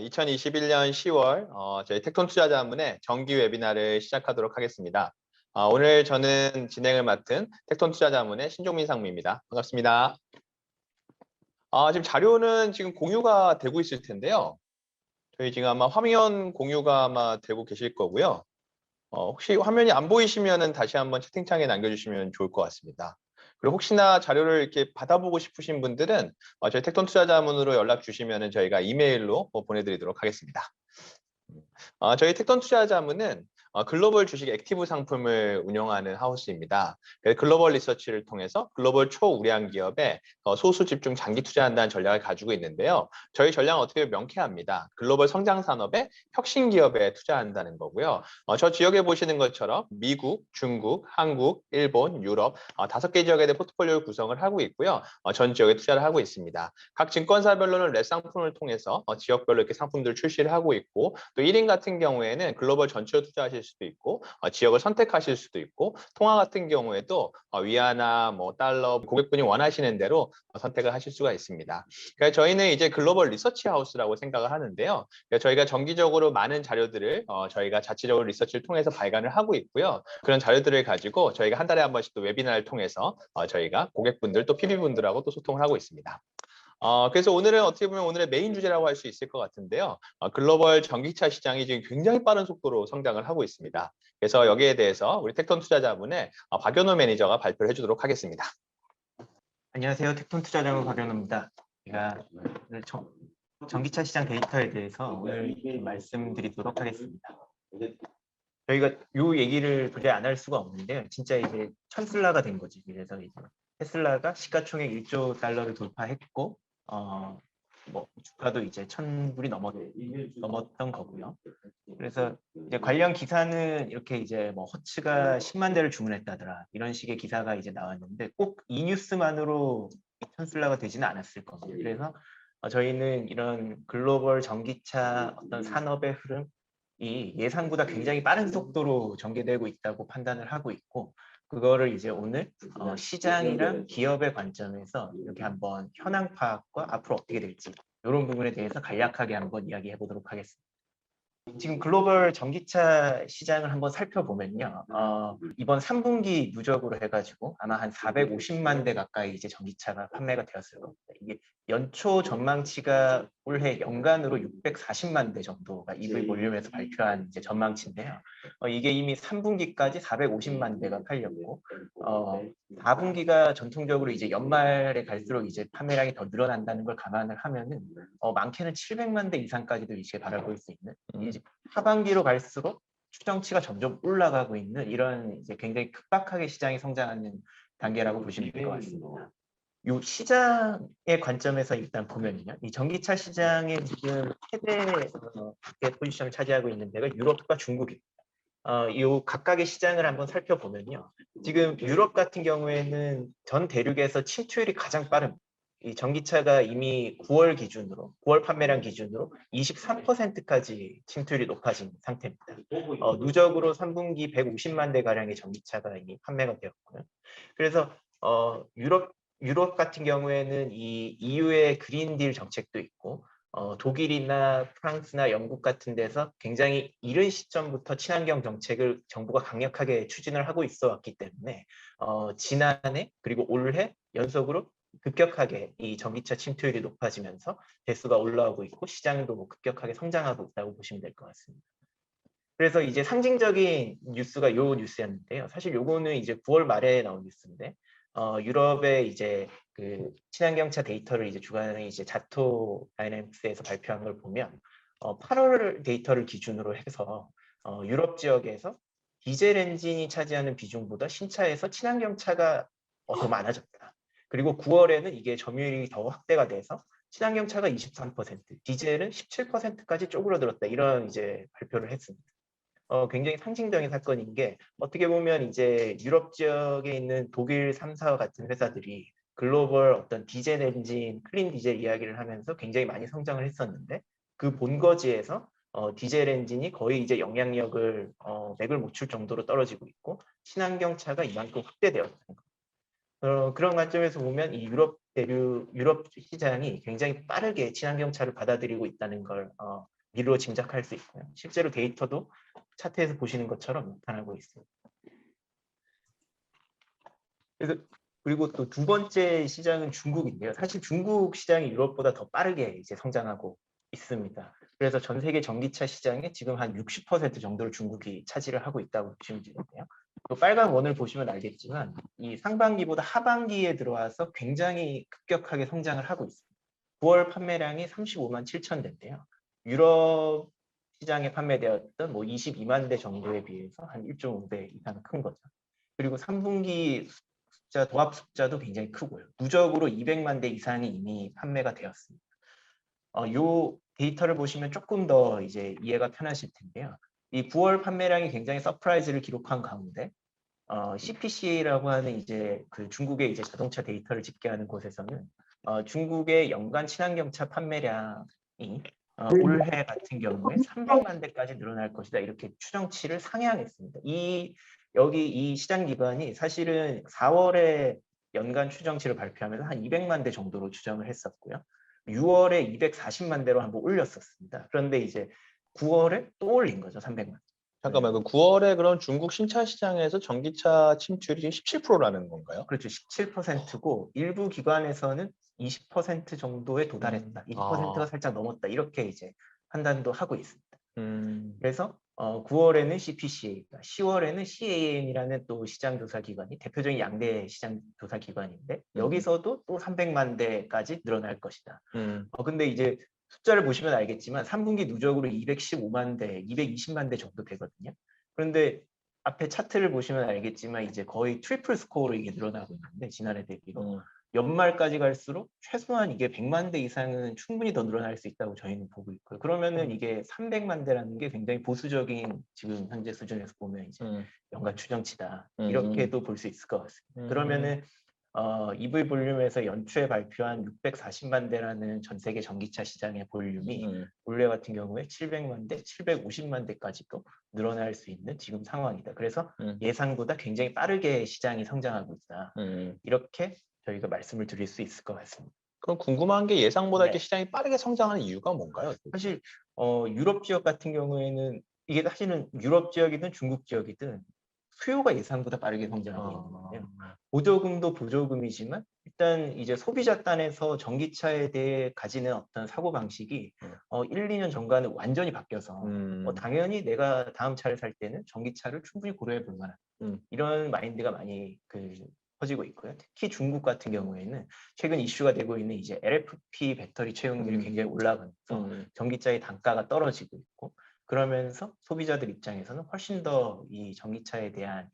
2021년 10월 저희 텍톤 투자자문의 정기 웨비나를 시작하도록 하겠습니다. 오늘 저는 진행을 맡은 텍톤 투자자문의 신종민 상무입니다. 반갑습니다. 지금 자료는 지금 공유가 되고 있을 텐데요. 저희 지금 아마 화면 공유가 아마 되고 계실 거고요. 혹시 화면이 안 보이시면은 다시 한번 채팅창에 남겨주시면 좋을 것 같습니다. 그리고 혹시나 자료를 이렇게 받아보고 싶으신 분들은 저희 텍톤 투자자문으로 연락 주시면은 저희가 이메일로 보내드리도록 하겠습니다. 저희 텍톤 투자자문은 글로벌 주식 액티브 상품을 운영하는 하우스입니다. 글로벌 리서치를 통해서 글로벌 초우량 기업에 소수 집중 장기 투자한다는 전략을 가지고 있는데요. 저희 전략은 어떻게 보면 명쾌합니다. 글로벌 성장 산업의 혁신 기업에 투자한다는 거고요. 저 지역에 보시는 것처럼 미국, 중국, 한국, 일본, 유럽 5개 지역에 대해 포트폴리오 구성을 하고 있고요. 전 지역에 투자를 하고 있습니다. 각 증권사별로는 랩 상품을 통해서 지역별로 이렇게 상품들을 출시를 하고 있고, 또 1인 같은 경우에는 글로벌 전체로 투자하실 수도 있고 지역을 선택하실 수도 있고, 통화 같은 경우에도 위안화, 달러 고객분이 원하시는 대로 선택을 하실 수가 있습니다. 그러니까 저희는 이제 글로벌 리서치 하우스라고 생각을 하는데요. 그러니까 저희가 정기적으로 많은 자료들을 저희가 자체적으로 리서치를 통해서 발간을 하고 있고요. 그런 자료들을 가지고 저희가 한 달에 한 번씩 또 웨비나를 통해서 저희가 고객분들 또 PB분들하고 또 소통을 하고 있습니다. 그래서 오늘은 어떻게 보면 오늘의 메인 주제라고 할 수 있을 것 같은데요. 글로벌 전기차 시장이 지금 굉장히 빠른 속도로 성장을 하고 있습니다. 그래서 여기에 대해서 우리 텍톤 투자자문의 박연호 매니저가 발표를 해주도록 하겠습니다. 안녕하세요. 텍톤 투자자문 박연호입니다. 제가 오늘 전기차 시장 데이터에 대해서 오늘 말씀드리도록 하겠습니다. 저희가 이 얘기를 도저히 안 할 수가 없는데요. 진짜 이제 천슬라가 된 거지. 그래서 이제 테슬라가 시가총액 1조 달러를 돌파했고, 주가도 이제 1,000불이 넘었던 거고요. 그래서 이제 관련 기사는 이렇게 이제 허츠가 10만 대를 주문했다더라 이런 식의 기사가 이제 나왔는데 꼭 이 뉴스만으로 천슬라가 되지는 않았을 겁니다. 그래서 저희는 이런 글로벌 전기차 어떤 산업의 흐름이 예상보다 굉장히 빠른 속도로 전개되고 있다고 판단을 하고 있고, 그거를 이제 오늘 시장이랑 기업의 관점에서 이렇게 한번 현황 파악과 앞으로 어떻게 될지 이런 부분에 대해서 간략하게 한번 이야기해 보도록 하겠습니다. 지금 글로벌 전기차 시장을 한번 살펴보면요. 이번 3분기 누적으로 해가지고 아마 한 450만 대 가까이 이제 전기차가 판매가 되었을 겁니다. 이게 연초 전망치가 올해 연간으로 640만 대 정도가 EV 볼륨에서 발표한 이제 전망치인데요. 이게 이미 3분기까지 450만 대가 팔렸고, 4분기가 전통적으로 이제 연말에 갈수록 이제 판매량이 더 늘어난다는 걸 감안을 하면은 많게는 700만 대 이상까지도 이제 바라볼 수 있는, 이제 하반기로 갈수록 추정치가 점점 올라가고 있는 이런 이제 굉장히 급박하게 시장이 성장하는 단계라고 보시면 될 것 같습니다. 이 시장의 관점에서 일단 보면요, 이 전기차 시장의 지금 최대 포지션을 차지하고 있는 데가 유럽과 중국입니다. 이 각각의 시장을 한번 살펴보면요, 지금 유럽 같은 경우에는 전 대륙에서 침투율이 가장 빠릅니다. 이 전기차가 이미 9월 판매량 기준으로 23%까지 침투율이 높아진 상태입니다. 누적으로 3분기 150만 대 가량의 전기차가 이미 판매가 되었고요. 그래서 유럽 같은 경우에는 이 EU의 그린딜 정책도 있고, 독일이나 프랑스나 영국 같은 데서 굉장히 이른 시점부터 친환경 정책을 정부가 강력하게 추진을 하고 있어 왔기 때문에 지난해 그리고 올해 연속으로 급격하게 이 전기차 침투율이 높아지면서 대수가 올라오고 있고 시장도 급격하게 성장하고 있다고 보시면 될 것 같습니다. 그래서 이제 상징적인 뉴스가 요 뉴스였는데요. 사실 요거는 이제 9월 말에 나온 뉴스인데, 유럽의 이제 그 친환경차 데이터를 이제 주간에 이제 자토 다이내믹스에서 발표한 걸 보면 8월 데이터를 기준으로 해서 유럽 지역에서 디젤 엔진이 차지하는 비중보다 신차에서 친환경차가 더 많아졌다. 그리고 9월에는 이게 점유율이 더 확대가 돼서 친환경차가 23%, 디젤은 17%까지 쪼그라들었다. 이런 이제 발표를 했습니다. 굉장히 상징적인 사건인 게, 어떻게 보면 이제 유럽 지역에 있는 독일 3사 같은 회사들이 글로벌 어떤 디젤 엔진, 클린 디젤 이야기를 하면서 굉장히 많이 성장을 했었는데, 그 본거지에서 디젤 엔진이 거의 이제 영향력을 맥을 못 출 정도로 떨어지고 있고, 친환경차가 이만큼 확대되었다는 거. 그런 관점에서 보면 이 유럽 대륙 유럽 시장이 굉장히 빠르게 친환경차를 받아들이고 있다는 걸 미루어 짐작할 수 있고요. 실제로 데이터도 차트에서 보시는 것처럼 나타나고 있습니다. 그래서 그리고 또 두 번째 시장은 중국인데요. 사실 중국 시장이 유럽보다 더 빠르게 이제 성장하고 있습니다. 그래서 전 세계 전기차 시장의 지금 한 60% 정도를 중국이 차지를 하고 있다고 보시면 되는데요. 또 빨간 원을 보시면 알겠지만 이 상반기보다 하반기에 들어와서 굉장히 급격하게 성장을 하고 있습니다. 9월 판매량이 35만 7천 대인데요. 유럽 시장에 판매되었던 뭐 22만 대 정도에 비해서 한 1.5배 이상 큰 거죠. 그리고 3분기 숫자, 도합 숫자도 굉장히 크고요. 누적으로 200만 대 이상이 이미 판매가 되었습니다. 요 데이터를 보시면 조금 더 이제 이해가 편하실 텐데요. 이 9월 판매량이 굉장히 서프라이즈를 기록한 가운데 CPCA라고 하는 이제 그 중국의 이제 자동차 데이터를 집계하는 곳에서는 중국의 연간 친환경차 판매량이 올해 같은 경우에 300만 대까지 늘어날 것이다 이렇게 추정치를 상향했습니다. 여기 이 시장 기관이 사실은 4월에 연간 추정치를 발표하면서 한 200만 대 정도로 추정을 했었고요. 6월에 240만 대로 한번 올렸었습니다. 그런데 이제 9월에 또 올린 거죠, 300만. 잠깐만, 그 9월에 그럼 중국 신차 시장에서 전기차 침투율이 17%라는 건가요? 그렇죠. 17%고 일부 기관에서는 20% 정도에 도달했다. 20%가 살짝 넘었다. 이렇게 이제 판단도 하고 있습니다. 그래서 9월에는 CPCA, 10월에는 CAM이라는 또 시장 조사 기관이 대표적인 양대 시장 조사 기관인데 여기서도 또 300만 대까지 늘어날 것이다. 근데 이제 숫자를 보시면 알겠지만 3분기 누적으로 215만 대, 220만 대 정도 되거든요. 그런데 앞에 차트를 보시면 알겠지만 이제 거의 트리플 스코어로 이게 늘어나고 있는데 지난해 대비로 연말까지 갈수록 최소한 이게 100만 대 이상은 충분히 더 늘어날 수 있다고 저희는 보고 있고요. 그러면은 이게 300만 대라는 게 굉장히 보수적인 지금 현재 수준에서 보면 이제 연간 추정치다 이렇게도 볼 수 있을 것 같습니다. 그러면은 EV 볼륨에서 연초에 발표한 640만 대라는 전 세계 전기차 시장의 볼륨이 올해 같은 경우에 700만 대, 750만 대까지도 늘어날 수 있는 지금 상황이다. 그래서 예상보다 굉장히 빠르게 시장이 성장하고 있다. 이렇게 저희가 말씀을 드릴 수 있을 것 같습니다. 그럼 궁금한 게 예상보다 이렇게 네. 시장이 빠르게 성장하는 이유가 뭔가요? 사실 유럽 지역 같은 경우에는 이게 사실은 유럽 지역이든 중국 지역이든 수요가 예상보다 빠르게 성장하고 있는 거예요. 보조금도 보조금이지만 일단 이제 소비자 단에서 전기차에 대해 가지는 어떤 사고 방식이 1, 2년 전과는 완전히 바뀌어서 당연히 내가 다음 차를 살 때는 전기차를 충분히 고려해 볼 만한 이런 마인드가 많이 퍼지고 있고요. 특히 중국 같은 경우에는 최근 이슈가 되고 있는 이제 LFP 배터리 채용률이 굉장히 올라가면서 전기차의 단가가 떨어지고 있고 그러면서 소비자들 입장에서는 훨씬 더 이 전기차에 대한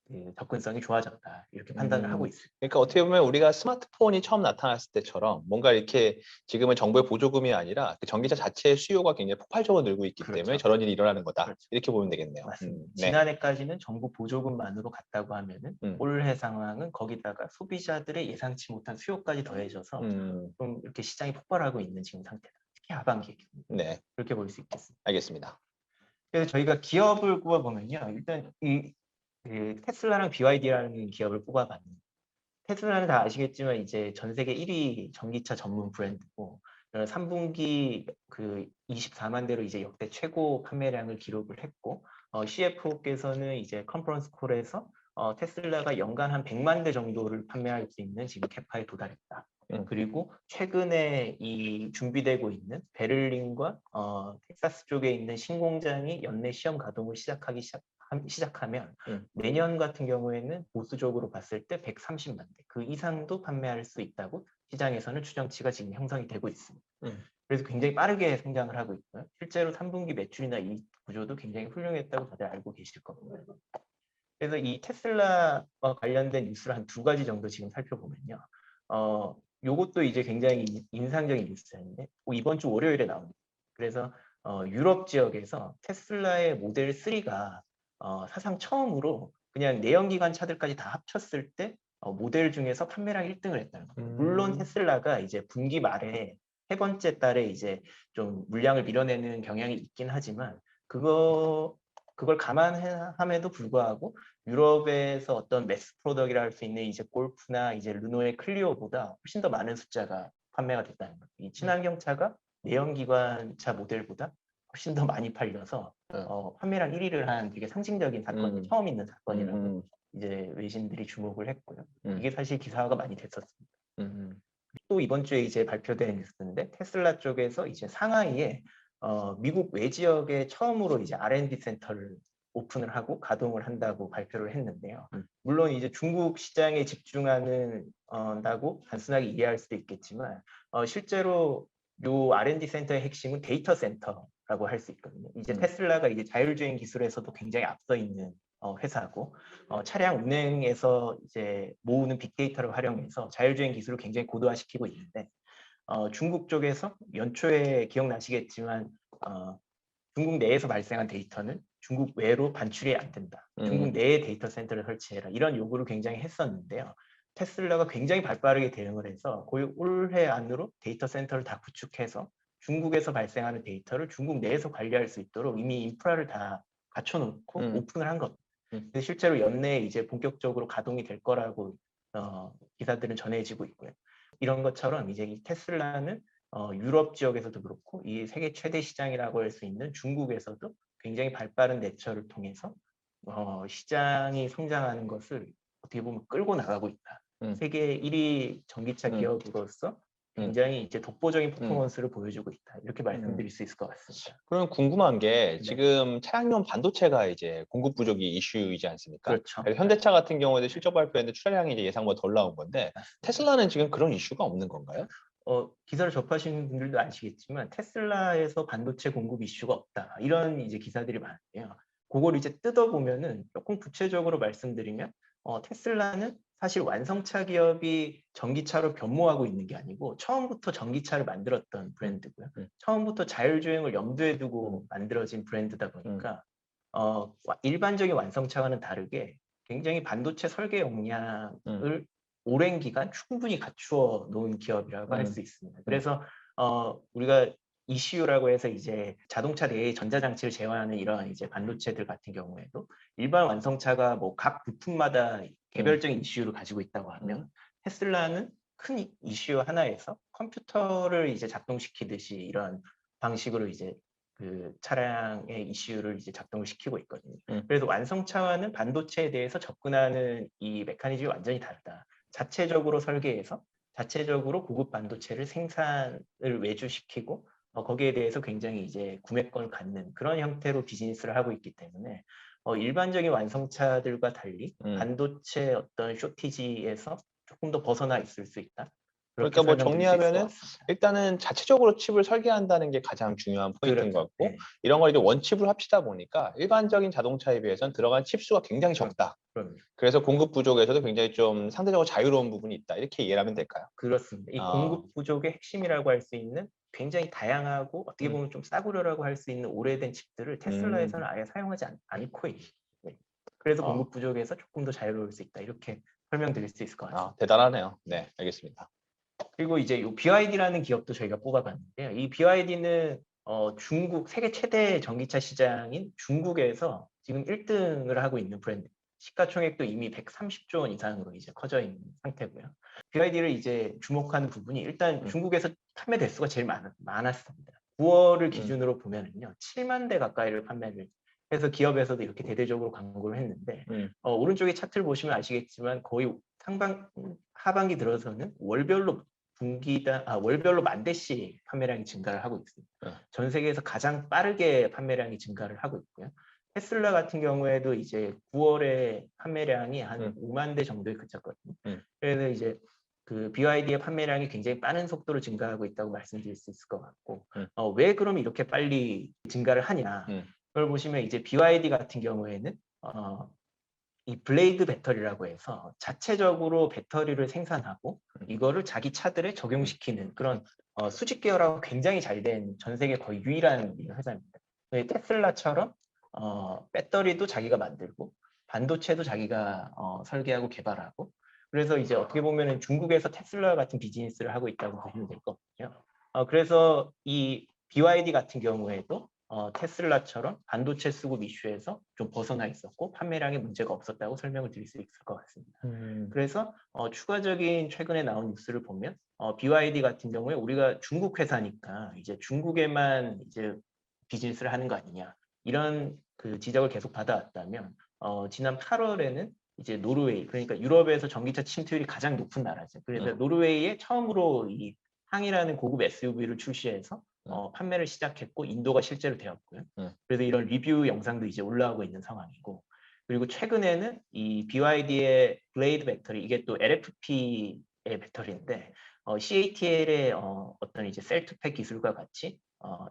그 접근성이 좋아졌다 이렇게 판단을 하고 있습니다. 그러니까 어떻게 보면 우리가 스마트폰이 처음 나타났을 때처럼 뭔가 이렇게 지금은 정부의 보조금이 아니라 그 전기차 자체의 수요가 굉장히 폭발적으로 늘고 있기 그렇죠. 때문에 저런 일이 일어나는 거다. 그렇죠. 이렇게 보면 되겠네요. 맞습니다. 네. 지난해까지는 정부 보조금만으로 갔다고 하면은 올해 상황은 거기다가 소비자들의 예상치 못한 수요까지 더해져서 좀 이렇게 시장이 폭발하고 있는 지금 상태다. 특히 하반기에 네. 그렇게 볼 수 있겠습니다. 알겠습니다. 그래서 저희가 기업을 꼽아보면요. 일단 그 테슬라랑 BYD라는 기업을 꼽아봤는데 테슬라는 다 아시겠지만 이제 전 세계 1위 전기차 전문 브랜드고 3분기 그 24만 대로 이제 역대 최고 판매량을 기록을 했고 CFO께서는 이제 컨퍼런스 콜에서 테슬라가 연간 한 100만 대 정도를 판매할 수 있는 지금 캐파에 도달했다. 그리고 최근에 이 준비되고 있는 베를린과 텍사스 쪽에 있는 신공장이 연내 시험 가동을 시작하면 내년 같은 경우에는 보수적으로 봤을 때 130만 대, 그 이상도 판매할 수 있다고 시장에서는 추정치가 지금 형성이 되고 있습니다. 그래서 굉장히 빠르게 성장을 하고 있고요. 실제로 3분기 매출이나 이 구조도 굉장히 훌륭했다고 다들 알고 계실 겁니다. 그래서 이 테슬라와 관련된 뉴스를 한 두 가지 정도 지금 살펴보면요. 요것도 이제 굉장히 인상적인 뉴스인데 이번 주 월요일에 나옵니다. 그래서 유럽 지역에서 테슬라의 모델 3가 사상 처음으로 그냥 내연기관 차들까지 다 합쳤을 때 모델 중에서 판매량 1등을 했다는 겁니다. 물론 테슬라가 이제 분기 말에 세 번째 달에 이제 좀 물량을 밀어내는 경향이 있긴 하지만 그거 그걸 감안함에도 불구하고 유럽에서 어떤 매스 프로덕이라 할 수 있는 이제 골프나 이제 르노의 클리오보다 훨씬 더 많은 숫자가 판매가 됐다는 거죠. 이 친환경차가 내연기관차 모델보다 훨씬 더 많이 팔려서 판매량 1위를 한 되게 상징적인 사건이 처음 있는 사건이라고 이제 외신들이 주목을 했고요. 이게 사실 기사화가 많이 됐었습니다. 또 이번 주에 이제 발표된 뉴스인데 테슬라 쪽에서 이제 상하이에 미국 외지역에 처음으로 이제 R&D 센터를 오픈을 하고 가동을 한다고 발표를 했는데요. 물론 이제 중국 시장에 집중하는 다고 단순하게 이해할 수도 있겠지만 실제로 요 R&D 센터의 핵심은 데이터 센터라고 할 수 있거든요. 이제 테슬라가 이제 자율주행 기술에서도 굉장히 앞서 있는 회사고 차량 운행에서 이제 모으는 빅데이터를 활용해서 자율주행 기술을 굉장히 고도화시키고 있는데 중국 쪽에서 연초에 기억나시겠지만 중국 내에서 발생한 데이터는 중국 외로 반출이 안 된다. 중국 내에 데이터 센터를 설치해라. 이런 요구를 굉장히 했었는데요. 테슬라가 굉장히 발빠르게 대응을 해서 올해 안으로 데이터 센터를 다 구축해서 중국에서 발생하는 데이터를 중국 내에서 관리할 수 있도록 이미 인프라를 다 갖춰놓고 오픈을 한 겁니다. 실제로 연내에 이제 본격적으로 가동이 될 거라고 기사들은 전해지고 있고요. 이런 것처럼 이제 이 테슬라는 유럽 지역에서도 그렇고 이 세계 최대 시장이라고 할 수 있는 중국에서도 굉장히 발빠른 대처를 통해서 시장이 성장하는 것을 어떻게 보면 끌고 나가고 있다. 세계 1위 전기차 기업으로서 굉장히 이제 독보적인 퍼포먼스를 보여주고 있다. 이렇게 말씀드릴 수 있을 것 같습니다. 그럼 궁금한 게 네. 지금 차량용 반도체가 이제 공급 부족이 이슈이지 않습니까? 그렇죠. 현대차 같은 경우에도 실적 발표했는데 출하량이 이제 예상보다 덜 나온 건데 테슬라는 지금 그런 이슈가 없는 건가요? 기사를 접하시는 분들도 아시겠지만 테슬라에서 반도체 공급 이슈가 없다. 이런 이제 기사들이 많은데요. 그걸 이제 뜯어보면은 조금 구체적으로 말씀드리면 테슬라는 사실 완성차 기업이 전기차로 변모하고 있는 게 아니고 처음부터 전기차를 만들었던 브랜드고요. 처음부터 자율주행을 염두에 두고 만들어진 브랜드다 보니까 일반적인 완성차와는 다르게 굉장히 반도체 설계 역량을 오랜 기간 충분히 갖추어 놓은 기업이라고 할 수 있습니다. 그래서 우리가 ECU라고 해서 이제 자동차 내의 전자장치를 제어하는 이런 이제 반도체들 같은 경우에도 일반 완성차가 뭐 각 부품마다 개별적인 ECU를 가지고 있다고 하면 테슬라는 큰 ECU 하나에서 컴퓨터를 이제 작동시키듯이 이런 방식으로 이제 그 차량의 ECU를 이제 작동을 시키고 있거든요. 그래서 완성차와는 반도체에 대해서 접근하는 이 메커니즘이 완전히 다르다. 자체적으로 설계해서 자체적으로 고급 반도체를 생산을 외주시키고 거기에 대해서 굉장히 이제 구매권을 갖는 그런 형태로 비즈니스를 하고 있기 때문에 일반적인 완성차들과 달리 반도체 어떤 쇼티지에서 조금 더 벗어나 있을 수 있다. 그러니까 뭐 설명드릴 수 있을 것 정리하면은 같습니다. 일단은 자체적으로 칩을 설계한다는 게 가장 중요한 포인트인 것 그렇죠. 같고 네. 이런 걸 이제 원칩을 합치다 보니까 일반적인 자동차에 비해서는 들어간 칩 수가 굉장히 적다. 그럼요. 그래서 공급 부족에서도 굉장히 좀 상대적으로 자유로운 부분이 있다. 이렇게 이해를 하면 될까요? 그렇습니다. 이 공급 부족의 핵심이라고 할 수 있는 굉장히 다양하고 어떻게 보면 좀 싸구려라고 할 수 있는 오래된 칩들을 테슬라에서는 아예 사용하지 않고 있는. 네. 그래서 공급 부족에서 조금 더 자유로울 수 있다. 이렇게 설명드릴 수 있을 것 같습니다. 대단하네요. 네, 알겠습니다. 그리고 이제 이 BYD라는 기업도 저희가 뽑아봤는데요. 이 BYD는 중국 세계 최대 전기차 시장인 중국에서 지금 1등을 하고 있는 브랜드. 시가총액도 이미 130조 원 이상으로 이제 커져 있는 상태고요. BYD를 이제 주목하는 부분이 일단 중국에서 판매 대수가 제일 많았습니다. 9월을 기준으로 보면은요, 7만 대 가까이를 판매를 해서 기업에서도 이렇게 대대적으로 광고를 했는데 오른쪽에 차트를 보시면 아시겠지만 거의 하반기 들어서는 월별로 월별로 10,000대씩 판매량이 증가를 하고 있습니다. 전 세계에서 가장 빠르게 판매량이 증가를 하고 있고요. 테슬라 같은 경우에도 이제 9월에 판매량이 한 5만 대 정도에 그쳤거든요. 그래서 이제 그 BYD의 판매량이 굉장히 빠른 속도로 증가하고 있다고 말씀드릴 수 있을 것 같고 왜 그럼 이렇게 빨리 증가를 하냐? 그걸 보시면 이제 BYD 같은 경우에는 이 블레이드 배터리라고 해서 자체적으로 배터리를 생산하고 이거를 자기 차들에 적용시키는 그런 수직 계열하고 굉장히 잘 된 전 세계 거의 유일한 회사입니다. 테슬라처럼 배터리도 자기가 만들고 반도체도 자기가 설계하고 개발하고 그래서 이제 어떻게 보면은 중국에서 테슬라 같은 비즈니스를 하고 있다고 보시면 될 것 같고요. 그래서 이 BYD 같은 경우에도 테슬라처럼 반도체 수급 이슈에서 좀 벗어나 있었고 판매량에 문제가 없었다고 설명을 드릴 수 있을 것 같습니다. 그래서 추가적인 최근에 나온 뉴스를 보면 BYD 같은 경우에 우리가 중국 회사니까 이제 중국에만 이제 비즈니스를 하는 거 아니냐 이런 그 지적을 계속 받아왔다면 지난 8월에는 이제 노르웨이 그러니까 유럽에서 전기차 침투율이 가장 높은 나라죠. 그래서 노르웨이에 처음으로 이 항이라는 고급 SUV를 출시해서 판매를 시작했고 인도가 실제로 되었고요. 그래서 이런 리뷰 영상도 이제 올라오고 있는 상황이고 그리고 최근에는 이 BYD의 블레이드 배터리 이게 또 LFP의 배터리인데 CATL의 어떤 이제 셀투팩 기술과 같이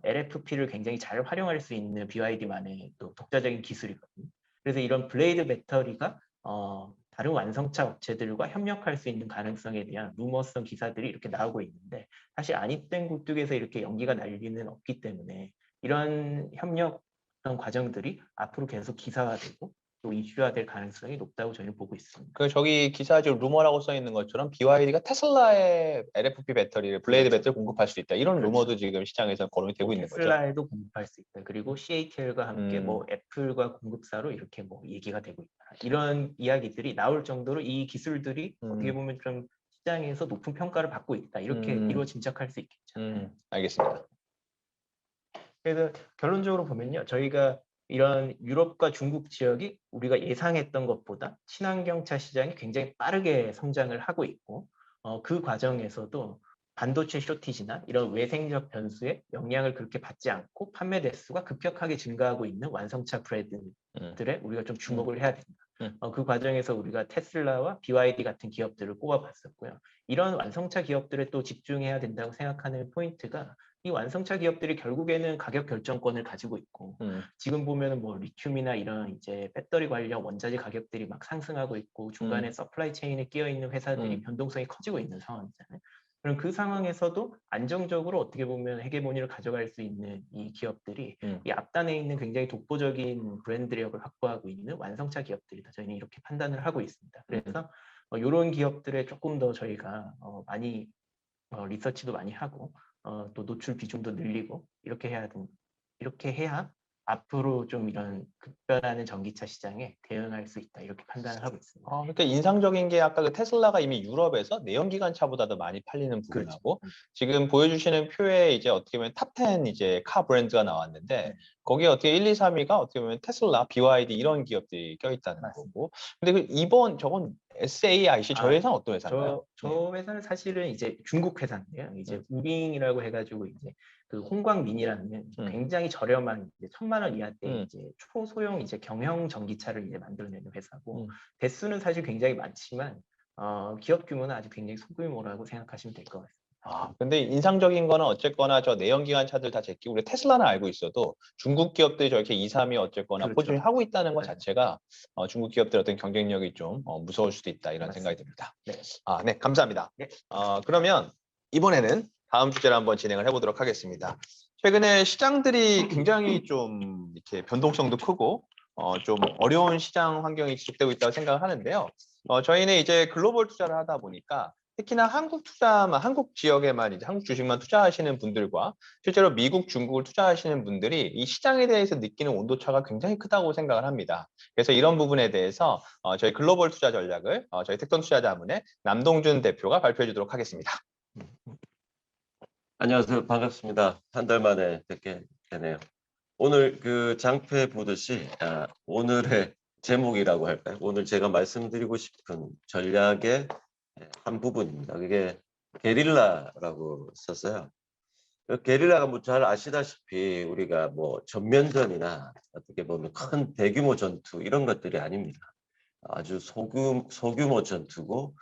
LFP를 굉장히 잘 활용할 수 있는 BYD만의 또 독자적인 기술이거든요. 그래서 이런 블레이드 배터리가 다른 완성차 업체들과 협력할 수 있는 가능성에 대한 루머성 기사들이 이렇게 나오고 있는데 사실 안입된 굴뚝에서 이렇게 연기가 날 리는 없기 때문에 이런 협력 과정들이 앞으로 계속 기사화되고 또 이슈화될 가능성이 높다고 저희는 보고 있습니다. 그 저기 기사 지금 루머라고 써 있는 것처럼 BYD가 테슬라의 LFP 배터리를 블레이드 그렇죠. 배터리 공급할 수 있다. 이런 그렇죠. 루머도 지금 시장에서 거론이 되고 있는 거죠. 테슬라에도 공급할 수 있다. 그리고 CATL과 함께 뭐 애플과 공급사로 이렇게 뭐 얘기가 되고 있다. 이런 이야기들이 나올 정도로 이 기술들이 어떻게 보면 좀 시장에서 높은 평가를 받고 있다. 이렇게 이루어 짐작할 수 있겠죠. 알겠습니다. 그래서 결론적으로 보면요. 저희가 이런 유럽과 중국 지역이 우리가 예상했던 것보다 친환경차 시장이 굉장히 빠르게 성장을 하고 있고 그 과정에서도 반도체 쇼티지나 이런 외생적 변수에 영향을 그렇게 받지 않고 판매 대수가 급격하게 증가하고 있는 완성차 브랜드들에 우리가 좀 주목을 해야 된다. 그 과정에서 우리가 테슬라와 BYD 같은 기업들을 꼽아봤었고요. 이런 완성차 기업들에 또 집중해야 된다고 생각하는 포인트가 이 완성차 기업들이 결국에는 가격 결정권을 가지고 있고 지금 보면은 뭐 리튬이나 이런 이제 배터리 관련 원자재 가격들이 막 상승하고 있고 중간에 서플라이 체인에 끼어 있는 회사들이 변동성이 커지고 있는 상황이잖아요. 그럼 그 상황에서도 안정적으로 어떻게 보면 헤게모니를 가져갈 수 있는 이 기업들이 이 앞단에 있는 굉장히 독보적인 브랜드력을 확보하고 있는 완성차 기업들이다. 저희는 이렇게 판단을 하고 있습니다. 그래서 이런 기업들에 조금 더 저희가 많이 리서치도 많이 하고 또 노출 비중도 늘리고 이렇게 해야 앞으로 좀 이런 급변하는 전기차 시장에 대응할 수 있다 이렇게 판단을 하고 있습니다. 그러니까 인상적인 게 아까 그 테슬라가 이미 유럽에서 내연기관차보다도 많이 팔리는 그렇죠. 부분하고 지금 보여주시는 표에 이제 어떻게 보면 탑10 이제 카 브랜드가 나왔는데 거기에 어떻게 1, 2, 3위가 어떻게 보면 테슬라, BYD 이런 기업들이 껴있다는 맞습니다. 거고. 근데 그 이번 저건 SAIC 저 회사는 어떤 회사인가요? 저 회사는 사실은 이제 중국 회사인데요. 이제 우빙이라고 해가지고 이제 그 홍광민이라는 굉장히 저렴한 이제 1,000만 원 이하대 이제 초소형 이제 경영 전기차를 이제 만들어내는 회사고 대수는 사실 굉장히 많지만 기업 규모는 아직 굉장히 소규모라고 생각하시면 될 것 같습니다. 근데 인상적인 거는 어쨌거나 저 내연기관 차들 다 제끼고 우리 테슬라는 알고 있어도 중국 기업들이 저렇게 2, 3위 어쨌거나 그렇죠. 포진을 하고 있다는 것 네. 자체가 중국 기업들 어떤 경쟁력이 좀 무서울 수도 있다 이런 생각이 듭니다. 네. 네, 감사합니다. 네. 그러면 이번에는 다음 주제를 한번 진행을 해보도록 하겠습니다. 최근에 시장들이 굉장히 좀 이렇게 변동성도 크고 좀 어려운 시장 환경이 지속되고 있다고 생각을 하는데요. 저희는 이제 글로벌 투자를 하다 보니까 특히나 한국 투자만, 한국 지역에만 이제 한국 주식만 투자하시는 분들과 실제로 미국, 중국을 투자하시는 분들이 이 시장에 대해서 느끼는 온도차가 굉장히 크다고 생각을 합니다. 그래서 이런 부분에 대해서 저희 글로벌 투자 전략을 저희 택돈 투자자문의 남동준 대표가 발표해 주도록 하겠습니다. 안녕하세요. 반갑습니다. 한 달 만에 뵙게 되네요. 오늘 그 장패 보듯이 오늘의 제목이라고 할까요? 오늘 제가 말씀드리고 싶은 전략의 한 부분입니다. 그게 게릴라라고 썼어요. 그 게릴라가 뭐 잘 아시다시피 우리가 뭐 전면전이나 어떻게 보면 큰 대규모 전투 이런 것들이 아닙니다. 아주 소규모 전투고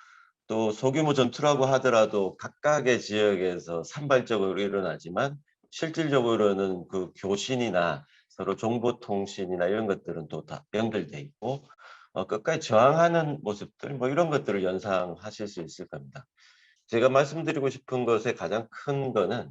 또 소규모 전투라고 하더라도 각각의 지역에서 산발적으로 일어나지만 실질적으로는 그 교신이나 서로 정보통신이나 이런 것들은 또 다 연결돼 있고 끝까지 저항하는 모습들 뭐 이런 것들을 연상하실 수 있을 겁니다. 제가 말씀드리고 싶은 것의 가장 큰 거는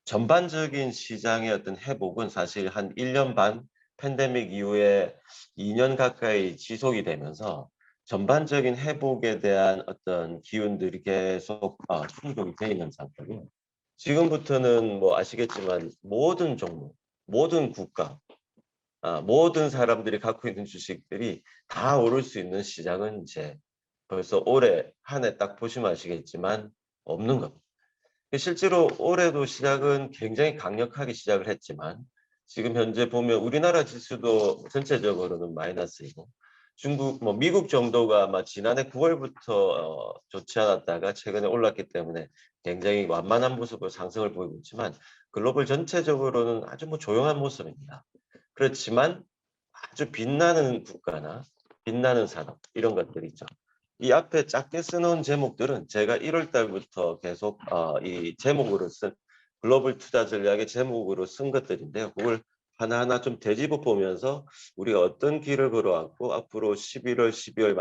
전반적인 시장의 어떤 회복은 사실 한 1년 반 팬데믹 이후에 2년 가까이 지속이 되면서 전반적인 회복에 대한 어떤 기운들이 계속 충족이 되어 있는 상태고요. 지금부터는 뭐 아시겠지만 모든 종목, 모든 국가, 모든 사람들이 갖고 있는 주식들이 다 오를 수 있는 시장은 이제 벌써 올해 한 해 딱 보시면 아시겠지만 없는 겁니다. 실제로 올해도 시작은 굉장히 강력하게 시작을 했지만 지금 현재 보면 우리나라 지수도 전체적으로는 마이너스이고 중국, 미국 정도가 아마 지난해 9월부터 좋지 않았다가 최근에 올랐기 때문에 굉장히 완만한 모습으로 상승을 보이고 있지만 글로벌 전체적으로는 아주 조용한 모습입니다. 그렇지만 아주 빛나는 국가나 빛나는 산업 이런 것들이 있죠. 이 앞에 작게 써놓은 제목들은 제가 1월 달부터 계속 이 제목으로 쓴 글로벌 투자 전략의 제목으로 쓴 것들인데요. 그걸 하나하나 좀 되짚어 보면서 우리가 어떤 길을 걸어왔고 앞으로 11월, 12월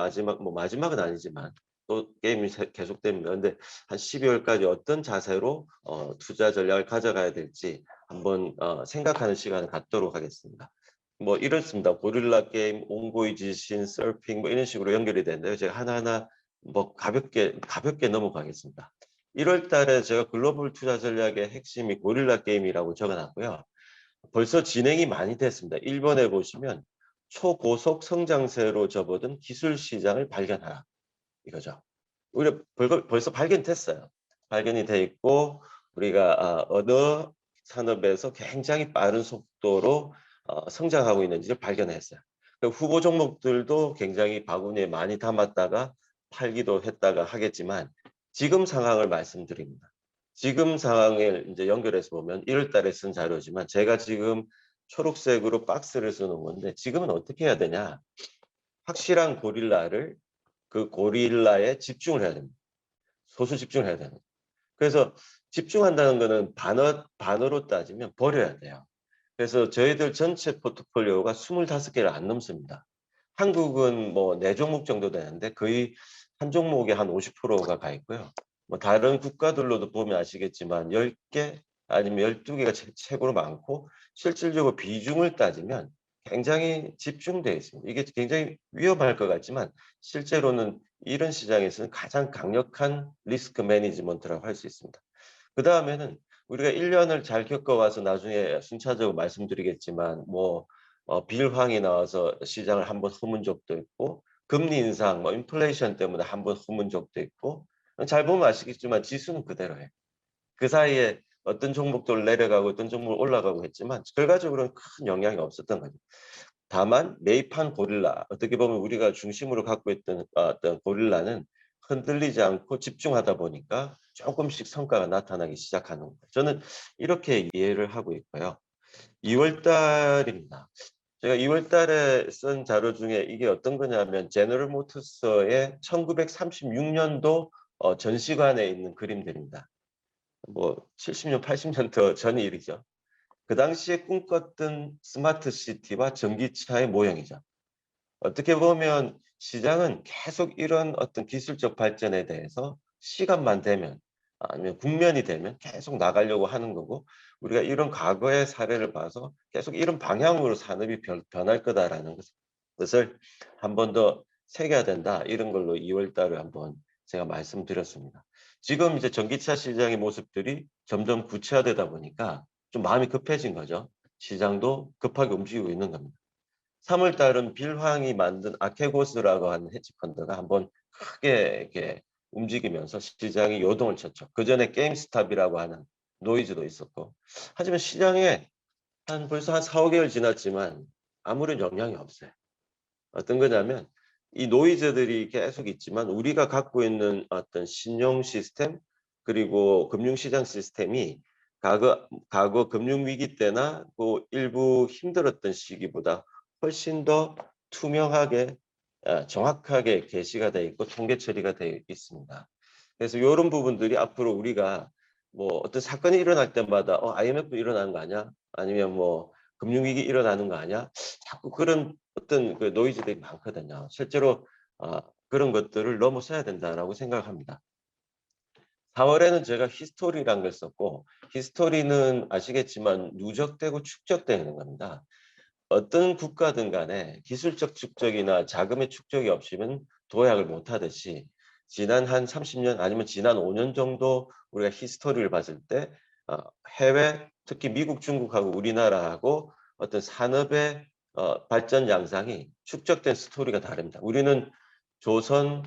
마지막은 아니지만 또 게임이 계속됩니다. 근데 한 12월까지 어떤 자세로 투자 전략을 가져가야 될지 한번 생각하는 시간을 갖도록 하겠습니다. 이렇습니다. 고릴라 게임, 옹고이 지신, 서핑 이런 식으로 연결이 되는데요. 제가 하나하나 가볍게 넘어가겠습니다. 1월 달에 제가 글로벌 투자 전략의 핵심이 고릴라 게임이라고 적어놨고요. 벌써 진행이 많이 됐습니다. 1번에 보시면 초고속 성장세로 접어든 기술 시장을 발견하라. 이거죠. 우리가 벌써 발견됐어요. 발견이 돼 있고 우리가 어느 산업에서 굉장히 빠른 속도로 성장하고 있는지를 발견했어요. 후보 종목들도 굉장히 바구니에 많이 담았다가 팔기도 했다가 하겠지만 지금 상황을 말씀드립니다. 지금 상황을 이제 연결해서 보면 1월 달에 쓴 자료지만 제가 지금 초록색으로 박스를 써놓은 건데 지금은 어떻게 해야 되냐. 확실한 고릴라를 그 고릴라에 집중을 해야 됩니다. 소수 집중을 해야 됩니다. 그래서 집중한다는 거는 반어로 따지면 버려야 돼요. 그래서 저희들 전체 포트폴리오가 25개를 안 넘습니다. 한국은 4종목 정도 되는데 거의 한 종목에 한 50%가 가 있고요. 다른 국가들로도 보면 아시겠지만 10개 아니면 12개가 최고로 많고 실질적으로 비중을 따지면 굉장히 집중되어 있습니다. 이게 굉장히 위험할 것 같지만 실제로는 이런 시장에서는 가장 강력한 리스크 매니지먼트라고 할 수 있습니다. 그 다음에는 우리가 1년을 잘 겪어와서 나중에 순차적으로 말씀드리겠지만 빌황이 나와서 시장을 한번 흠은 적도 있고 금리 인상, 인플레이션 때문에 한번 흠은 적도 있고 잘 보면 아시겠지만 지수는 그대로예요. 그 사이에 어떤 종목들 내려가고 어떤 종목 올라가고 했지만 결과적으로는 큰 영향이 없었던 거죠. 다만 매입한 고릴라, 어떻게 보면 우리가 중심으로 갖고 있던 어떤 고릴라는 흔들리지 않고 집중하다 보니까 조금씩 성과가 나타나기 시작하는 거예요. 저는 이렇게 이해를 하고 있고요. 2월 달입니다. 제가 2월 달에 쓴 자료 중에 이게 어떤 거냐면 제너럴 모터스의 1936년도 전시관에 있는 그림들입니다. 70년, 80년 더 전 일이죠. 그 당시에 꿈꿨던 스마트 시티와 전기차의 모형이죠. 어떻게 보면 시장은 계속 이런 어떤 기술적 발전에 대해서 시간만 되면 아니면 국면이 되면 계속 나가려고 하는 거고 우리가 이런 과거의 사례를 봐서 계속 이런 방향으로 산업이 변할 거다라는 것을 한 번 더 새겨야 된다. 이런 걸로 2월 달에 한번 제가 말씀드렸습니다. 지금 이제 전기차 시장의 모습들이 점점 구체화되다 보니까 좀 마음이 급해진 거죠. 시장도 급하게 움직이고 있는 겁니다. 3월 달은 빌황이 만든 아케고스라고 하는 헤지펀드가 한번 크게 이렇게 움직이면서 시장이 요동을 쳤죠. 그 전에 게임스탑이라고 하는 노이즈도 있었고. 하지만 시장에 벌써 한 4, 5개월 지났지만 아무런 영향이 없어요. 어떤 거냐면 이 노이즈들이 계속 있지만 우리가 갖고 있는 어떤 신용 시스템 그리고 금융시장 시스템이 과거 금융위기 때나 그 일부 힘들었던 시기보다 훨씬 더 투명하게 정확하게 게시가 되어 있고 통계 처리가 되어 있습니다. 그래서 이런 부분들이 앞으로 우리가 어떤 사건이 일어날 때마다 IMF 일어나는 거 아니야? 아니면 금융위기 일어나는 거 아니야? 자꾸 그런 어떤 그 노이즈들이 많거든요. 실제로 그런 것들을 넘어서야 된다라고 생각합니다. 4월에는 제가 히스토리란 걸 썼고 히스토리는 아시겠지만 누적되고 축적되는 겁니다. 어떤 국가든 간에 기술적 축적이나 자금의 축적이 없이는 도약을 못하듯이 지난 한 30년 아니면 지난 5년 정도 우리가 히스토리를 봤을 때 해외 특히 미국, 중국하고 우리나라하고 어떤 산업의 발전 양상이 축적된 스토리가 다릅니다. 우리는 조선,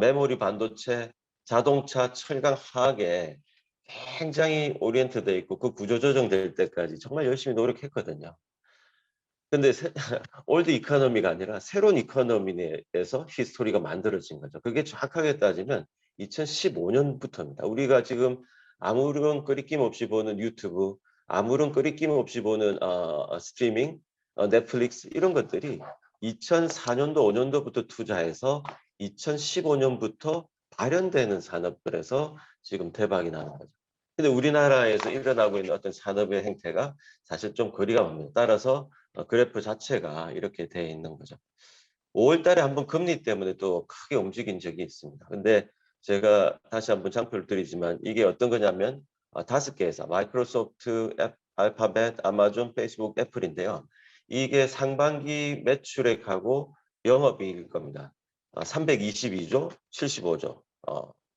메모리 반도체, 자동차, 철강, 화학에 굉장히 오리엔트돼 있고 그 구조 조정될 때까지 정말 열심히 노력했거든요. 근데 올드 이코노미가 아니라 새로운 이코노미에서 히스토리가 만들어진 거죠. 그게 정확하게 따지면 2015년부터입니다. 우리가 지금 아무런 끄리낌 없이 보는 유튜브, 아무런 끄리낌 없이 보는 스트리밍, 넷플릭스 이런 것들이 2004년도, 5년도부터 투자해서 2015년부터 발현되는 산업들에서 지금 대박이 나는 거죠. 근데 우리나라에서 일어나고 있는 어떤 산업의 행태가 사실 좀 거리가 멉니다. 따라서 그래프 자체가 이렇게 돼 있는 거죠. 5월 달에 한번 금리 때문에 또 크게 움직인 적이 있습니다. 근데 제가 다시 한번 장표를 드리지만 이게 어떤 거냐면 5개 회사, 마이크로소프트, 알파벳, 아마존, 페이스북, 애플인데요. 이게 상반기 매출액하고 영업이익일 겁니다. 322조, 75조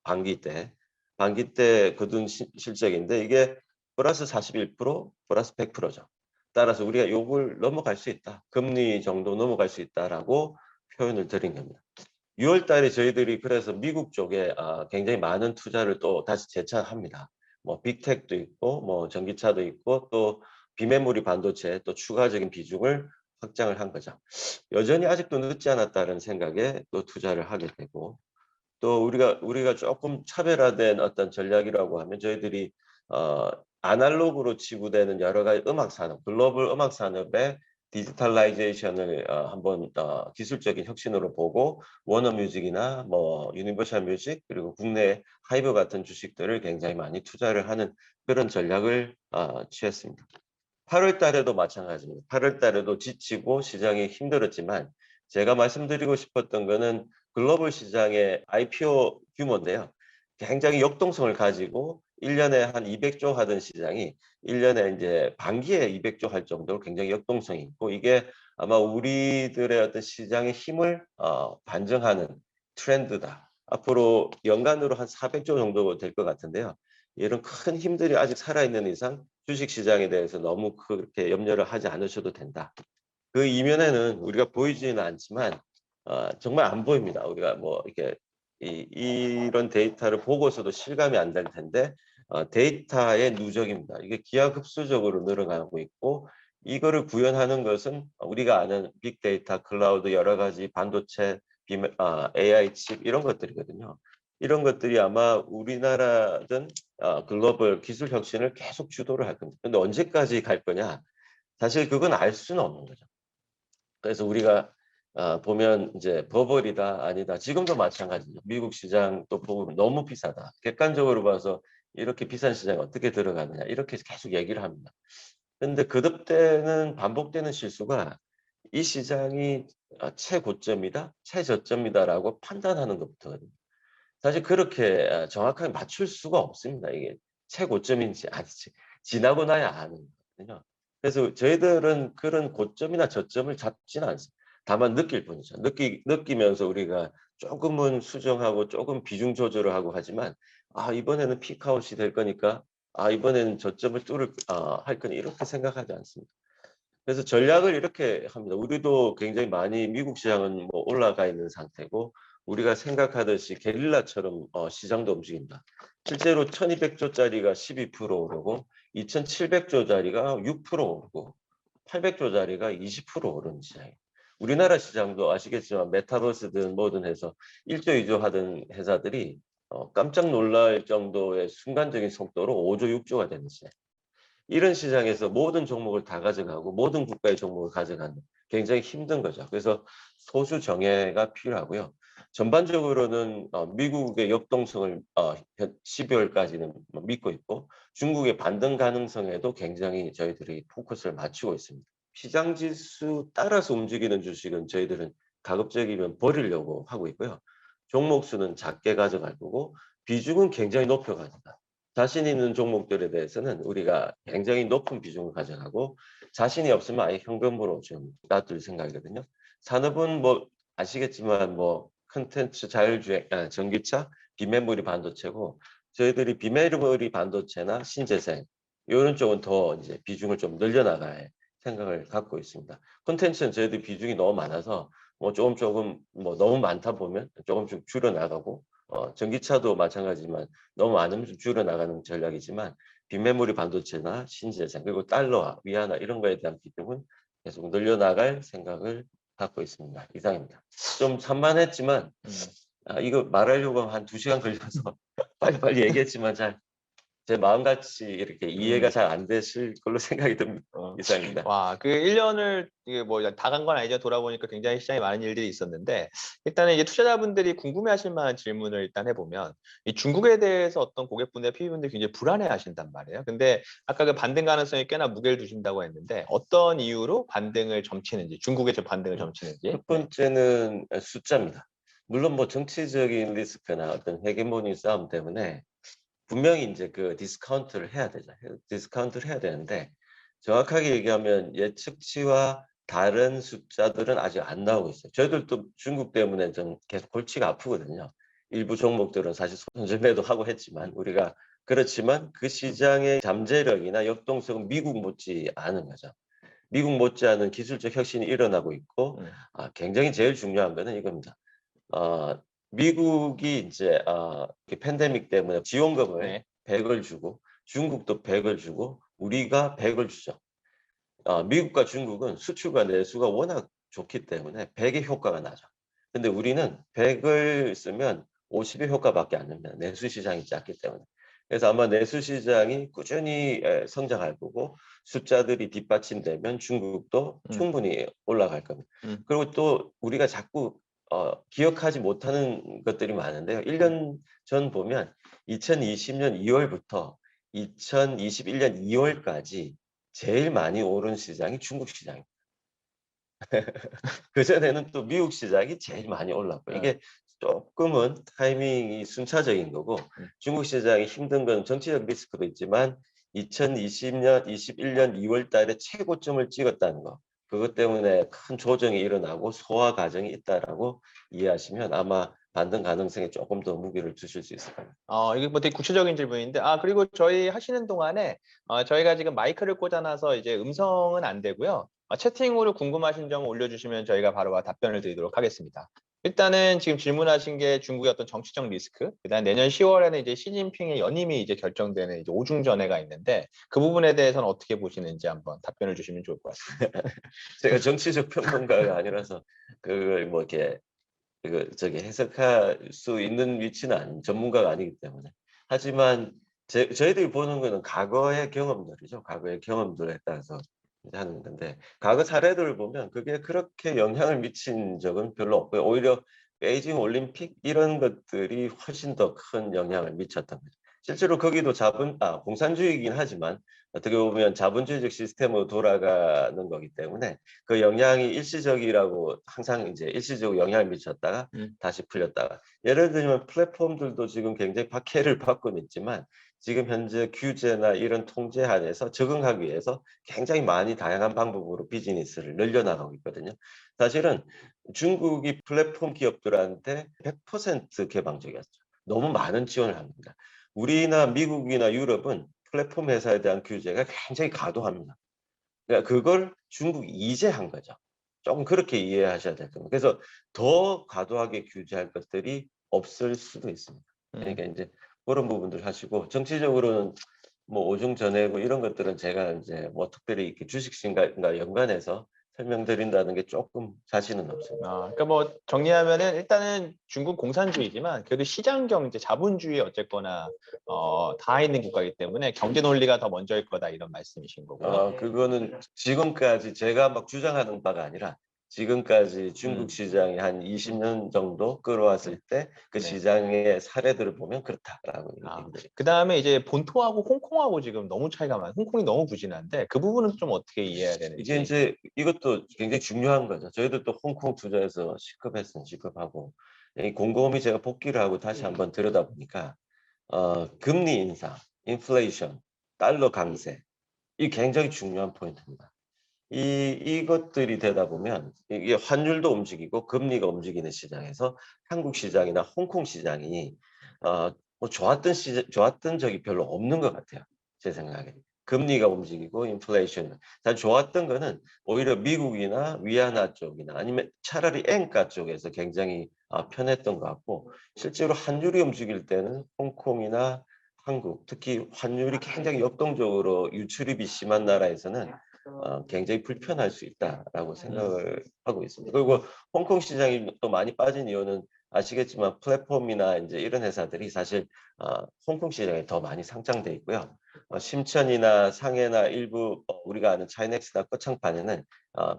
반기 때 거둔 실적인데 이게 플러스 41%, 플러스 100%죠. 따라서 우리가 요걸 넘어갈 수 있다. 금리 정도 넘어갈 수 있다라고 표현을 드린 겁니다. 6월 달에 저희들이 그래서 미국 쪽에 굉장히 많은 투자를 또 다시 재차합니다. 뭐 빅텍도 있고 뭐 전기차도 있고 또 비메모리 반도체 또 추가적인 비중을 확장을 한 거죠. 여전히 아직도 늦지 않았다는 생각에 또 투자를 하게 되고 또 우리가 조금 차별화된 어떤 전략이라고 하면 저희들이 아날로그로 지구되는 여러 가지 음악 산업, 글로벌 음악 산업의 디지털라이제이션을 한번 기술적인 혁신으로 보고 워너뮤직이나 뭐 유니버셜 뮤직 그리고 국내 하이브 같은 주식들을 굉장히 많이 투자를 하는 그런 전략을 취했습니다. 8월 달에도 마찬가지입니다. 8월 달에도 지치고 시장이 힘들었지만 제가 말씀드리고 싶었던 거는 글로벌 시장의 IPO 규모인데요. 굉장히 역동성을 가지고 1년에 한 200조 하던 시장이 1년에 이제 반기에 200조 할 정도로 굉장히 역동성이 있고 이게 아마 우리들의 어떤 시장의 힘을 반증하는 트렌드다. 앞으로 연간으로 한 400조 정도 될 것 같은데요. 이런 큰 힘들이 아직 살아있는 이상 주식시장에 대해서 너무 그렇게 염려를 하지 않으셔도 된다. 그 이면에는 우리가 보이지는 않지만 정말 안 보입니다. 우리가 뭐 이렇게 이런 데이터를 보고서도 실감이 안 될 텐데 데이터의 누적입니다. 이게 기하급수적으로 늘어나고 있고 이거를 구현하는 것은 우리가 아는 빅데이터, 클라우드, 여러 가지 반도체, AI 칩 이런 것들이거든요. 이런 것들이 아마 우리나라든 글로벌 기술 혁신을 계속 주도를 할 겁니다. 근데 언제까지 갈 거냐? 사실 그건 알 수는 없는 거죠. 그래서 우리가 보면 이제 버블이다 아니다 지금도 마찬가지죠. 미국 시장 또 보면 너무 비싸다. 객관적으로 봐서 이렇게 비싼 시장에 어떻게 들어가느냐 이렇게 계속 얘기를 합니다. 근데 거듭되는 반복되는 실수가 이 시장이 최고점이다, 최저점이다라고 판단하는 것부터거든요. 사실 그렇게 정확하게 맞출 수가 없습니다. 이게 최고점인지 아닌지 지나고 나야 아는 거거든요. 그래서 저희들은 그런 고점이나 저점을 잡지는 않습니다. 다만 느낄 뿐이죠. 느끼면서 우리가 조금은 수정하고 조금 비중 조절을 하고 하지만 이번에는 피크아웃이 될 거니까 이번에는 저점을 할 거니 이렇게 생각하지 않습니다. 그래서 전략을 이렇게 합니다. 우리도 굉장히 많이 미국 시장은 뭐 올라가 있는 상태고 우리가 생각하듯이 게릴라처럼 시장도 움직인다. 실제로 1200조짜리가 12% 오르고 2700조짜리가 6% 오르고 800조짜리가 20% 오르는 시장이에요. 우리나라 시장도 아시겠지만 메타버스든 뭐든 해서 1조, 2조 하던 회사들이 깜짝 놀랄 정도의 순간적인 속도로 5조, 6조가 되는 시장. 이런 시장에서 모든 종목을 다 가져가고 모든 국가의 종목을 가져가는 굉장히 힘든 거죠. 그래서 소수 정예가 필요하고요. 전반적으로는 미국의 역동성을 12월까지는 믿고 있고 중국의 반등 가능성에도 굉장히 저희들이 포커스를 맞추고 있습니다. 시장 지수 따라서 움직이는 주식은 저희들은 가급적이면 버리려고 하고 있고요. 종목 수는 작게 가져갈 거고 비중은 굉장히 높여간다. 자신 있는 종목들에 대해서는 우리가 굉장히 높은 비중을 가져가고 자신이 없으면 아예 현금으로 좀 놔둘 생각이거든요. 산업은 뭐 아시겠지만 뭐 컨텐츠 자율주행, 전기차, 비메모리 반도체고 저희들이 비메모리 반도체나 신재생, 이런 쪽은 더 이제 비중을 좀 늘려나갈 생각을 갖고 있습니다. 콘텐츠는 저희들 비중이 너무 많아서 뭐 조금 뭐 너무 많다 보면 조금씩 줄여 나가고 전기차도 마찬가지지만 너무 많으면 좀 줄여 나가는 전략이지만 빈메모리 반도체나 신재생 그리고 달러화, 위안화 이런 거에 대한 비중은 계속 늘려나갈 생각을 갖고 있습니다. 이상입니다. 좀 산만했지만 이거 말하려고 하면 한 2시간 걸려서 빨리빨리 얘기했지만 잘 제 마음같이 이렇게 이해가 잘 안 되실 걸로 생각이 듭니다. 이상입니다. 와, 그 1년을 이게 뭐 다 간 건 아니죠. 돌아보니까 굉장히 시장에 많은 일들이 있었는데 일단은 이제 투자자분들이 궁금해하실 만한 질문을 일단 해보면 이 중국에 대해서 어떤 고객분들, PB분들이 굉장히 불안해하신단 말이에요. 근데 아까 그 반등 가능성이 꽤나 무게를 두신다고 했는데 어떤 이유로 반등을 점치는지, 중국의 저 반등을 점치는지. 첫 번째는 숫자입니다. 물론 뭐 정치적인 리스크나 어떤 헤게모니 싸움 때문에 분명히 이제 그 디스카운트를 해야 되죠. 디스카운트를 해야 되는데 정확하게 얘기하면 예측치와 다른 숫자들은 아직 안 나오고 있어요. 저희들도 중국 때문에 좀 계속 골치가 아프거든요. 일부 종목들은 사실 손절매도 하고 했지만 우리가 그렇지만 그 시장의 잠재력이나 역동성은 미국 못지 않은 거죠. 미국 못지않은 기술적 혁신이 일어나고 있고 굉장히 제일 중요한 거는 이겁니다. 미국이 이제 팬데믹 때문에 지원금을 네. 100을 주고 중국도 100을 주고 우리가 100을 주죠. 미국과 중국은 수출과 내수가 워낙 좋기 때문에 100의 효과가 나죠. 근데 우리는 100을 쓰면 50의 효과밖에 안 납니다. 내수 시장이 작기 때문에. 그래서 아마 내수 시장이 꾸준히 성장할 거고 숫자들이 뒷받침되면 중국도 충분히 올라갈 겁니다. 그리고 또 우리가 자꾸 기억하지 못하는 것들이 많은데요. 1년 전 보면 2020년 2월부터 2021년 2월까지 제일 많이 오른 시장이 중국 시장입니다. 그전에는 또 미국 시장이 제일 많이 올랐고 이게 조금은 타이밍이 순차적인 거고 중국 시장이 힘든 건 정치적 리스크도 있지만 2020년, 21년 2월 달에 최고점을 찍었다는 거. 그것 때문에 큰 조정이 일어나고 소화 과정이 있다라고 이해하시면 아마 반등 가능성에 조금 더 무게를 두실 수 있을 겁니다. 이게 뭐 되게 구체적인 질문인데, 그리고 저희 하시는 동안에, 저희가 지금 마이크를 꽂아놔서 이제 음성은 안 되고요. 채팅으로 궁금하신 점 올려주시면 저희가 바로 답변을 드리도록 하겠습니다. 일단은 지금 질문하신 게 중국의 어떤 정치적 리스크, 그다음 내년 10월에는 이제 시진핑의 연임이 이제 결정되는 이제 오중전회가 있는데 그 부분에 대해서는 어떻게 보시는지 한번 답변을 주시면 좋을 것 같습니다. 제가 정치적 평론가가 아니라서 그걸 뭐 이렇게 저기 해석할 수 있는 위치는 전문가가 아니기 때문에. 하지만 저희들이 보는 거는 과거의 경험들이죠. 과거의 경험들에 따라서 하는 건데 과거 사례들을 보면 그게 그렇게 영향을 미친 적은 별로 없고요. 오히려 베이징 올림픽 이런 것들이 훨씬 더 큰 영향을 미쳤던 거죠. 실제로 거기도 공산주의이긴 하지만 어떻게 보면 자본주의적 시스템으로 돌아가는 거기 때문에 그 영향이 일시적이라고 항상 이제 일시적으로 영향을 미쳤다가 다시 풀렸다가 예를 들면 플랫폼들도 지금 굉장히 박해를 받고 있지만 지금 현재 규제나 이런 통제 하에서 적응하기 위해서 굉장히 많이 다양한 방법으로 비즈니스를 늘려나가고 있거든요. 사실은 중국이 플랫폼 기업들한테 100% 개방적이었죠. 너무 많은 지원을 합니다. 우리나 미국이나 유럽은 플랫폼 회사에 대한 규제가 굉장히 과도합니다. 그러니까 그걸 중국이 이제 한 거죠. 조금 그렇게 이해하셔야 될 겁니다. 그래서 더 과도하게 규제할 것들이 없을 수도 있습니다. 그러니까 이제 그런 부분들 하시고 정치적으로는 뭐 오중 전해고 이런 것들은 제가 이제 뭐 특별히 이렇게 주식신과 연관해서 설명드린다는 게 조금 자신은 없습니다. 그러니까 뭐 정리하면은 일단은 중국 공산주의지만 그래도 시장 경제, 자본주의 어쨌거나 다 있는 국가이기 때문에 경제 논리가 더 먼저일 거다 이런 말씀이신 거고요. 그거는 지금까지 제가 막 주장하는 바가 아니라 지금까지 중국 시장이 한 20년 정도 끌어왔을 때 그 네. 시장의 사례들을 보면 그렇다라고 얘기합니다. 그다음에 이제 본토하고 홍콩하고 지금 너무 차이가 많아요. 홍콩이 너무 부진한데 그 부분은 좀 어떻게 이해해야 되는지. 이게 이제 이것도 굉장히 중요한 거죠. 저희도 또 홍콩 투자해서 시급했으면 시급하고 곰곰이 제가 복기를 하고 다시 한번 들여다보니까 금리 인상, 인플레이션, 달러 강세 이 굉장히 중요한 포인트입니다. 이것들이 되다 보면 이게 환율도 움직이고 금리가 움직이는 시장에서 한국 시장이나 홍콩 시장이 뭐 좋았던 적이 별로 없는 것 같아요. 제 생각에. 금리가 움직이고 인플레이션. 잘 좋았던 거는 오히려 미국이나 위안화 쪽이나 아니면 차라리 엔가 쪽에서 굉장히 편했던 것 같고 실제로 환율이 움직일 때는 홍콩이나 한국, 특히 환율이 굉장히 역동적으로 유출입이 심한 나라에서는 굉장히 불편할 수 있다라고 생각을 하고 있습니다. 그리고 홍콩 시장이 또 많이 빠진 이유는 아시겠지만 플랫폼이나 이제 이런 회사들이 사실 홍콩 시장에 더 많이 상장돼 있고요. 심천이나 상해나 일부 우리가 아는 차이넥스나 거창판에는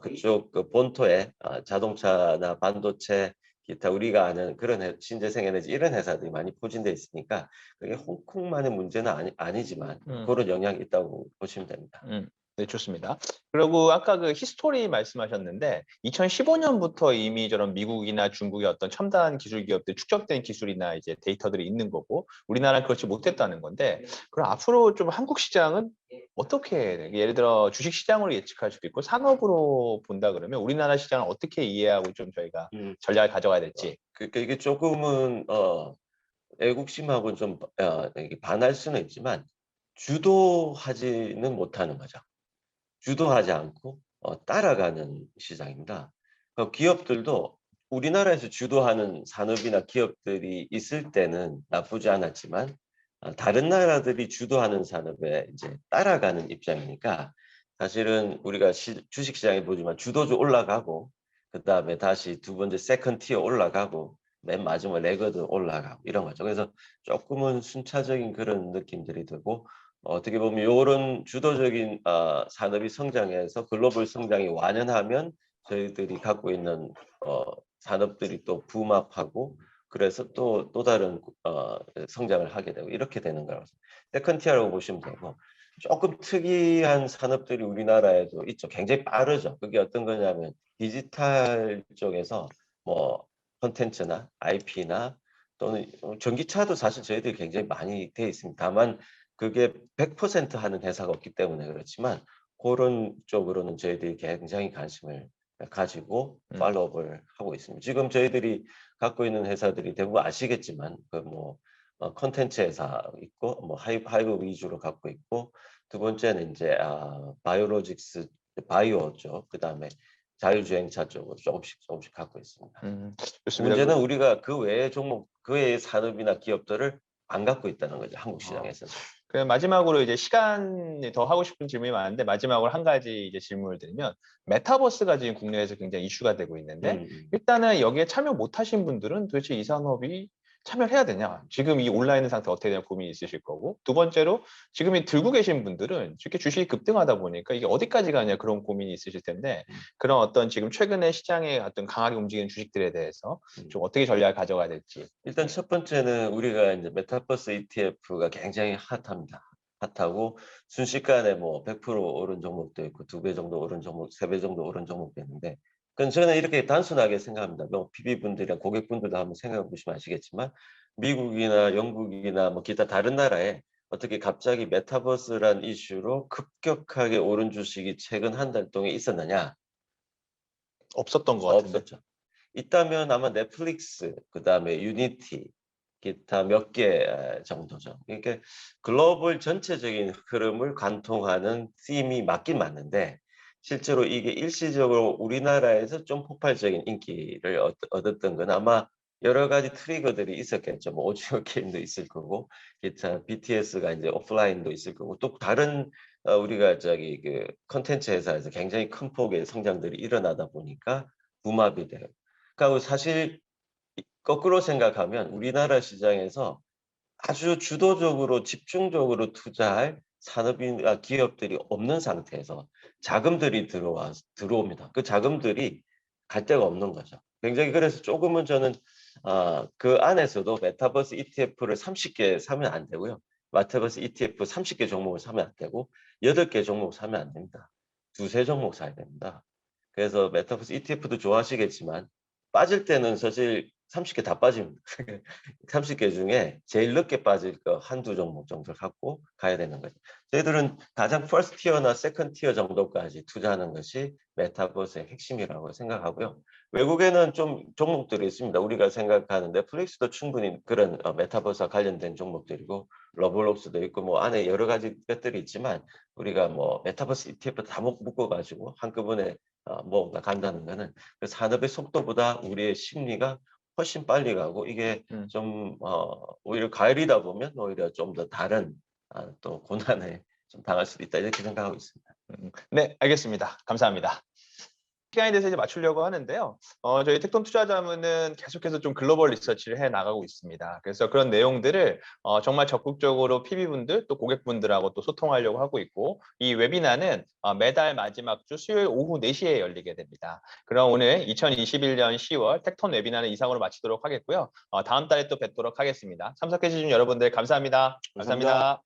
그쪽 그 본토에 자동차나 반도체 기타 우리가 아는 그런 신재생 에너지 이런 회사들이 많이 포진돼 있으니까 그게 홍콩만의 문제는 아니지만 그런 영향이 있다고 보시면 됩니다. 네, 좋습니다. 그리고 아까 그 히스토리 말씀하셨는데 2015년부터 이미 저런 미국이나 중국의 어떤 첨단 기술 기업들 축적된 기술이나 이제 데이터들이 있는 거고 우리나라는 그렇지 못했다는 건데 그럼 앞으로 좀 한국 시장은 어떻게 해야 돼? 예를 들어 주식 시장으로 예측할 수도 있고 산업으로 본다 그러면 우리나라 시장을 어떻게 이해하고 좀 저희가 전략을 가져가야 될지. 그러니까 이게 조금은 애국심하고는 좀 이게 반할 수는 있지만 주도하지는 못하는 거죠. 주도하지 않고 따라가는 시장입니다. 기업들도 우리나라에서 주도하는 산업이나 기업들이 있을 때는 나쁘지 않았지만 다른 나라들이 주도하는 산업에 이제 따라가는 입장이니까 사실은 우리가 주식시장에 보지만 주도주 올라가고 그다음에 다시 두 번째 세컨 티어 올라가고 맨 마지막 레거드 올라가고 이런 거죠. 그래서 조금은 순차적인 그런 느낌들이 들고 어떻게 보면 이런 주도적인 산업이 성장해서 글로벌 성장이 완연하면 저희들이 갖고 있는 산업들이 또 붐업하고 그래서 또 다른 성장을 하게 되고 이렇게 되는 거라서 세컨티어라고 보시면 되고 조금 특이한 산업들이 우리나라에도 있죠. 굉장히 빠르죠. 그게 어떤 거냐면 디지털 쪽에서 뭐 콘텐츠나 IP나 또는 전기차도 사실 저희들이 굉장히 많이 돼 있습니다. 다만 그게 100% 하는 회사가 없기 때문에 그렇지만 그런 쪽으로는 저희들이 굉장히 관심을 가지고 팔로우업을 하고 있습니다. 지금 저희들이 갖고 있는 회사들이 대부분 아시겠지만 그 뭐 콘텐츠 회사 있고 뭐 하이브 위주로 갖고 있고 두 번째는 이제 바이오로직스 바이오죠. 그다음에 자율주행차 쪽으로 조금씩 갖고 있습니다. 좋습니다. 문제는 우리가 그 외의 종목, 그 외의 산업이나 기업들을 안 갖고 있다는 거죠. 한국 시장에서는. 그 마지막으로 이제 시간이 더 하고 싶은 질문이 많은데 마지막으로 한 가지 이제 질문을 드리면 메타버스가 지금 국내에서 굉장히 이슈가 되고 있는데 일단은 여기에 참여 못하신 분들은 도대체 이 산업이 참여를 해야 되냐? 지금 이 온라인 상태 어떻게 되냐 고민이 있으실 거고 두 번째로 지금 이 들고 계신 분들은 이렇게 주식이 급등하다 보니까 이게 어디까지 가냐 그런 고민이 있으실 텐데 그런 어떤 지금 최근에 시장에 어떤 강하게 움직이는 주식들에 대해서 좀 어떻게 전략을 가져가야 될지. 일단 첫 번째는 우리가 이제 메타버스 ETF가 굉장히 핫합니다. 핫하고 순식간에 뭐 100% 오른 종목도 있고 2배 정도 오른 종목, 3배 정도 오른 종목도 있는데 그건 저는 이렇게 단순하게 생각합니다. 뭐 PB분들이나 고객분들도 한번 생각해 보시면 아시겠지만 미국이나 영국이나 뭐 기타 다른 나라에 어떻게 갑자기 메타버스란 이슈로 급격하게 오른 주식이 최근 한 달 동안 있었느냐? 없었던 것 같은데. 없었죠. 있다면 아마 넷플릭스, 그다음에 유니티, 기타 몇 개 정도죠. 그러니까 글로벌 전체적인 흐름을 관통하는 팀이 맞긴 맞는데 실제로 이게 일시적으로 우리나라에서 좀 폭발적인 인기를 얻었던 건 아마 여러 가지 트리거들이 있었겠죠. 뭐 오징어 게임도 있을 거고, 기타 BTS가 이제 오프라인도 있을 거고, 또 다른 우리가 저기 그 컨텐츠 회사에서 굉장히 큰 폭의 성장들이 일어나다 보니까 붐업이 돼요. 그러니까 사실 거꾸로 생각하면 우리나라 시장에서 아주 주도적으로 집중적으로 투자할 산업이나 기업들이 없는 상태에서 자금들이 들어옵니다. 그 자금들이 갈 데가 없는 거죠. 굉장히 그래서 조금은 저는 그 안에서도 메타버스 ETF를 30개 사면 안 되고요. 메타버스 ETF 30개 종목을 사면 안 되고 8개 종목 사면 안 됩니다. 두세 종목 사야 됩니다. 그래서 메타버스 ETF도 좋아하시겠지만 빠질 때는 사실 30개 다 빠집니다. 30개 중에 제일 늦게 빠질 거 한두 종목 정도 갖고 가야 되는 거죠. 저희들은 가장 퍼스트 티어나 세컨드 티어 정도까지 투자하는 것이 메타버스의 핵심이라고 생각하고요. 외국에는 좀 종목들이 있습니다. 우리가 생각하는 넷플릭스도 충분히 그런 메타버스와 관련된 종목들이고 러블록스도 있고 뭐 안에 여러 가지 것들이 있지만 우리가 뭐 메타버스 ETF 다 묶어가지고 한꺼번에 뭔가 간다는 거는 그 산업의 속도보다 우리의 심리가 훨씬 빨리 가고 이게 좀 오히려 가을이다 보면 오히려 좀 더 다른 또 고난에 좀 당할 수도 있다 이렇게 생각하고 있습니다. 네, 알겠습니다. 감사합니다. 시간에 대해서 이제 맞추려고 하는데요. 저희 텍톤 투자자문은 계속해서 좀 글로벌 리서치를 해 나가고 있습니다. 그래서 그런 내용들을 정말 적극적으로 PB분들 또 고객분들하고 또 소통하려고 하고 있고 이 웨비나는 매달 마지막 주 수요일 오후 4시에 열리게 됩니다. 그럼 오늘 2021년 10월 텍톤 웨비나는 이상으로 마치도록 하겠고요. 다음 달에 또 뵙도록 하겠습니다. 참석해 주신 여러분들 감사합니다. 감사합니다.